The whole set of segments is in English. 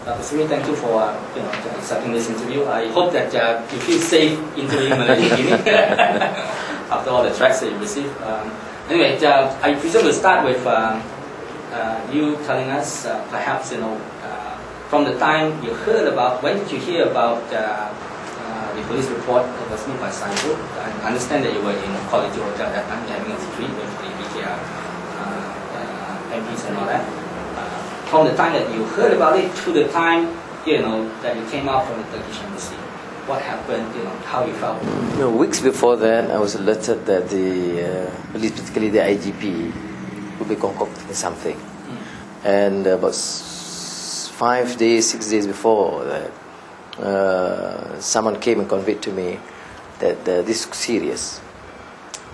Dr. thank you for accepting this interview. I hope that you feel safe interviewing Malaysiakini after all the threats that you received. Anyway, I presume we'll start with you telling us, perhaps, from the time you heard about, when did you hear about the police report that was made by Saiful? I understand that you were in Quality Hotel at that time, having a retreat with the BKR MPs and all that. From the time that you heard about it to the time, that you came out from the Turkish embassy, what happened, how you felt? Weeks before that, I was alerted that the police, particularly the IGP, would be concocting something. And about 5 days, 6 days before that, someone came and conveyed to me that this is serious.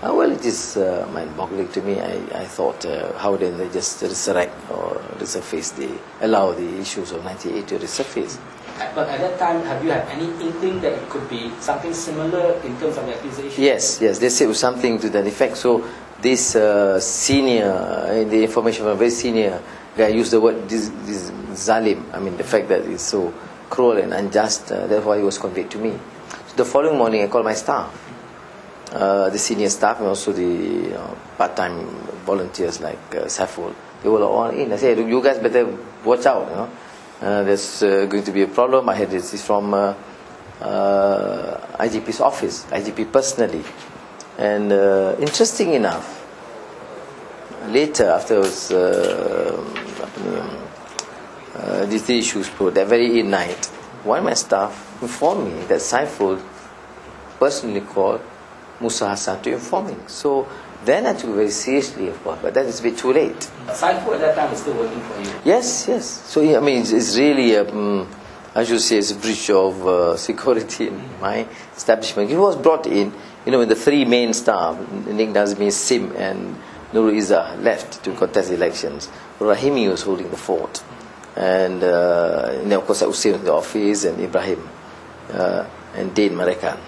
Well, it is mind-boggling to me. I thought, how then they just resurrect or resurface, allow the issues of 98 to resurface. But at that time, have you had any inkling that it could be something similar in terms of the accusation? Yes, they said it was something to that effect. So this senior, in the information from a very senior guy used the word this zalim. I mean, the fact that it's so cruel and unjust, that's why he was conveyed to me. So the following morning, I called my staff. The senior staff and also the part-time volunteers like Saiful, they were all in. I said, you guys better watch out, there's going to be a problem. I heard this is from IGP's office, IGP personally. And interesting enough, later after these issues put, that very night, one of my staff informed me that Saiful personally called Musa Hassan to inform me. So then I took it very seriously, of course, but that is a bit too late. Saiful at that time was still working for you? Yes. So, I mean, it's really, I should say, it's a breach of security in my establishment. He was brought in, when the three main staff, Nik Nazmi, Sim, and Nurul Izzah, left to contest the elections. Rahimi was holding the fort. And of course, Hussein in the office, and Ibrahim, and Dane Marekan.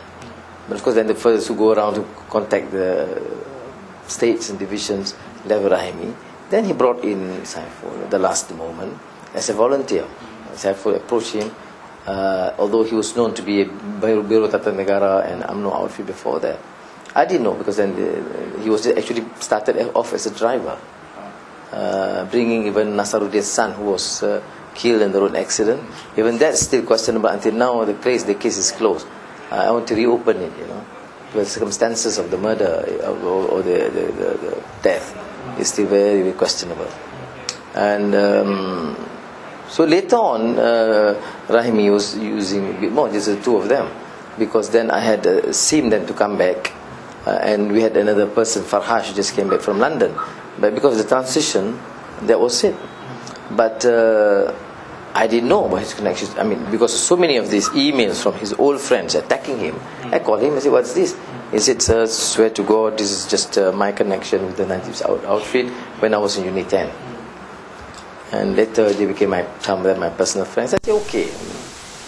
But of course, then the first to go around to contact the states and divisions, left Rahimi. Then he brought in Saiful at the last moment as a volunteer. Saiful approached him, although he was known to be a Biro Tata Negara and UMNO outfit before that. I didn't know, because then he was actually started off as a driver, bringing even Nasaruddin's son, who was killed in the road accident. Even that's still questionable until now. The case is closed. I want to reopen it, the circumstances of the murder or the death is still very, very questionable. And so later on, Rahimi was using a bit more, just the two of them, because then I had seen them to come back, and we had another person, Farhash, who just came back from London. But because of the transition, that was it. But I didn't know about his connections. I mean, because so many of these emails from his old friends attacking him, I called him and said, "What's this?" He said, "Sir, swear to God, this is just my connection with the Najib's outfit when I was in Unit 10. And later they became my personal friends. I said, "Okay,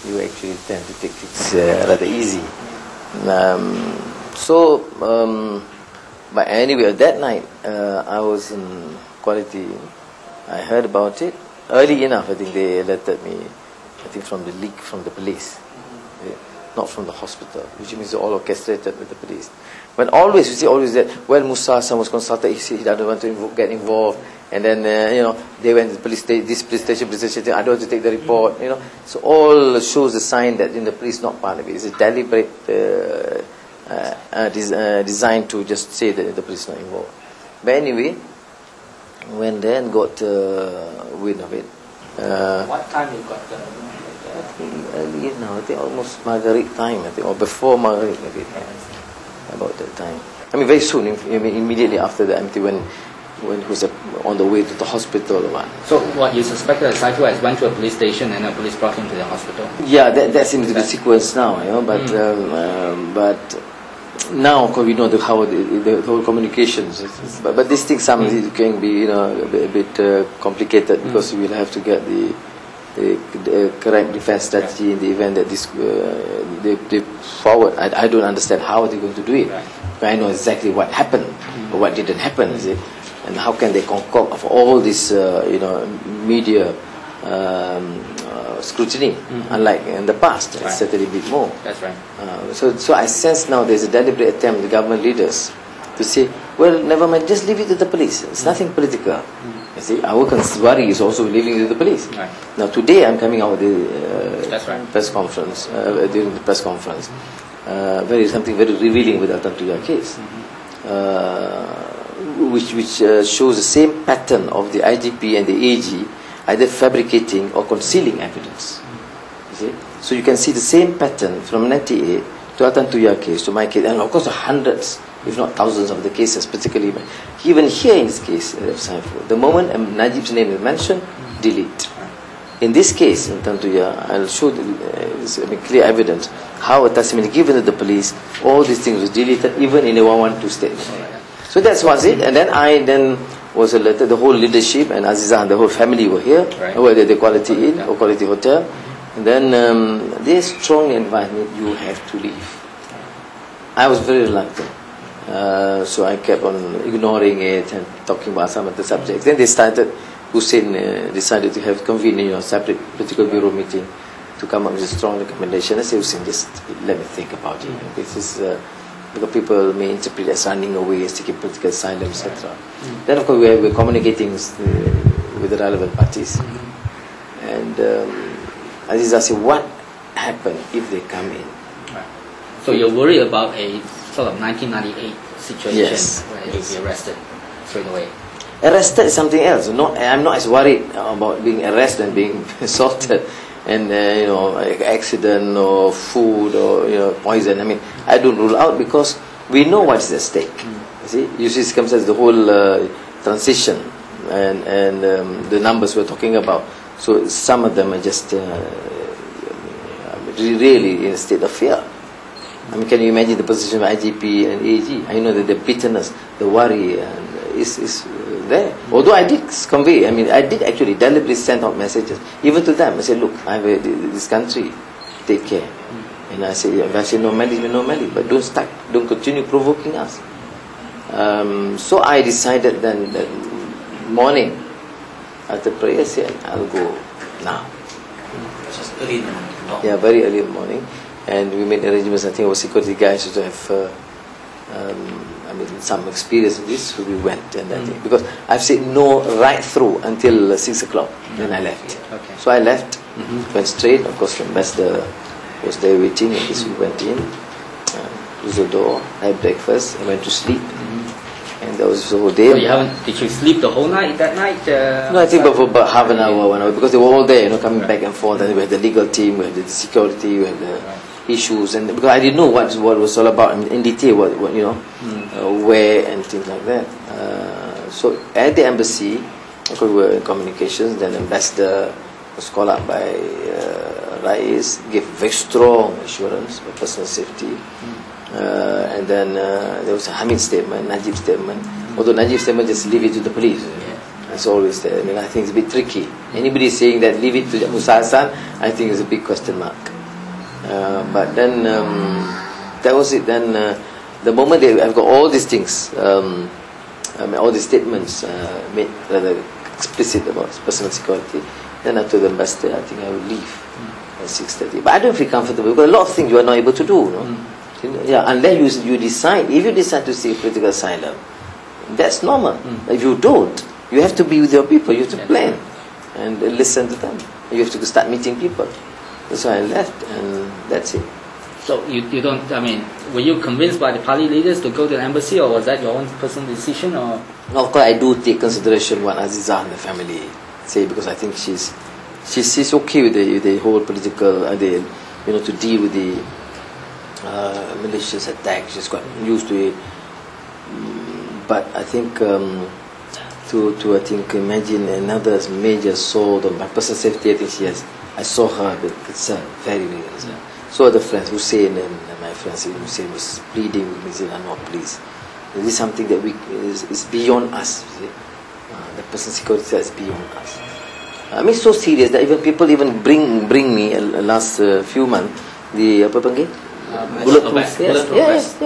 you actually tend to take it rather easy." But anyway, that night, I was in Quality. I heard about it. Early enough, I think they alerted me, from the leak from the police, not from the hospital, which means they're all orchestrated with the police. But always, you see, always that, Musa Hassan was consulted, he said he doesn't want to get involved, and then, they went to the police station, I don't want to take the report, So all shows the sign that the police not part of it. It's a deliberate designed to just say that the police not involved. But anyway, when then got wind of it. What time you got the early now, I think almost Maghrib time, or before Maghrib maybe, about that time. I mean, very soon, immediately after the empty, when he was on the way to the hospital or what. So what you suspected that Saiful has went to a police station and the police brought him to the hospital? Yeah, that seems to be the sequence now, but now, because we know how the whole communications, but these things sometimes can be a bit complicated, because we will have to get the correct defense strategy in the event that this they forward. I don't understand how they're going to do it. But I know exactly what happened or what didn't happen, is it? And how can they concoct of all this media scrutiny, unlike in the past. Right. It's certainly a bit more. That's right. So I sense now there's a deliberate attempt, the government leaders, to say, well, never mind, just leave it to the police. It's nothing political. You see, our worry is also leaving it to the police. Right. Now today I'm coming out with the That's right. press conference, during the press conference, something very revealing with the Tantuya case, which shows the same pattern of the IGP and the AG either fabricating or concealing evidence. You see? So you can see the same pattern from 98 to Tantuya case, to my case, and of course hundreds, if not thousands of the cases, particularly even here in this case, the moment Najib's name is mentioned, delete. In this case, in Tantuya, I'll show clear evidence how a testimony given to the police, all these things was deleted, even in a 112 statement. So that was it, and then I was alerted, the whole leadership and Azizah and the whole family were here, were at the Quality Inn or Quality Hotel, and then they strongly advised me, you have to leave. I was very reluctant. So I kept on ignoring it and talking about some of the subjects. Then Hussein decided to convene a separate political bureau meeting to come up with a strong recommendation. I said, Hussein, just let me think about it. This is because people may interpret as running away, seeking political asylum, etc. Then of course we were communicating with the relevant parties. And Azizah said, what happened if they come in? So you're worried about a sort of 1998 situation, yes, where you'll be arrested straight away. Arrested is something else. I'm not as worried about being arrested and being assaulted and accident or food or poison. I mean, I don't rule out because we know what's at stake. You see, circumstances, the whole transition and the numbers we're talking about. So some of them are just really in a state of fear. I mean, can you imagine the position of IGP and AG? I know that the bitterness, the worry is there. Although I did convey, I did actually deliberately send out messages, even to them. I said, look, I have this country, take care. And I said, if I say no mali, but don't continue provoking us. So I decided then that morning, after prayer, I said, I'll go now. Just early in the morning. Yeah, very early in the morning. And we made arrangements, I think our security guys to have some experience in this, so we went and that thing. Because I've said no right through until 6 o'clock, then I left. Okay. So I left, went straight, of course the ambassador was there waiting, and this we went in, closed the door, had breakfast, and went to sleep. And that was the whole day. So did you sleep the whole night that night? No, I think for about half an hour, 1 hour, because they were all there, coming back and forth, and we had the legal team, we had the security, we had the issues, and because I didn't know what was all about in detail, what where and things like that. So at the embassy, of course we were in communications. Then the ambassador was called up by Rais, gave very strong assurance for personal safety. And then there was a Hamid statement, Najib statement. Although Najib statement just leave it to the police. It's always there. I think it's a bit tricky. Anybody saying that leave it to Musa Hassan, I think is a big question mark. But then that was it. Then the moment I've got all these things, all these statements made rather explicit about personal security, then I told the ambassador, I think I will leave at 6:30. But I don't feel comfortable because a lot of things you are not able to do. Unless you decide, if you decide to seek political asylum, that's normal. If you don't, you have to be with your people. You have to plan and listen to them. You have to start meeting people. So I left, and that's it. So you don't, were you convinced by the party leaders to go to the embassy, or was that your own personal decision? Or? No, of course I do take consideration what Azizah and the family say, because I think she's okay with the whole political, to deal with the malicious attack. She's quite used to it. But I think to imagine another major assault on my personal safety, I think I saw her, but it's very, very concerned. So other friends, Hussein and my friends, Hussein was pleading with me, saying, "No, please. This is something that is beyond us. The personal security is beyond us." It's so serious that people bring me last few months the bulletproof vest. Yes.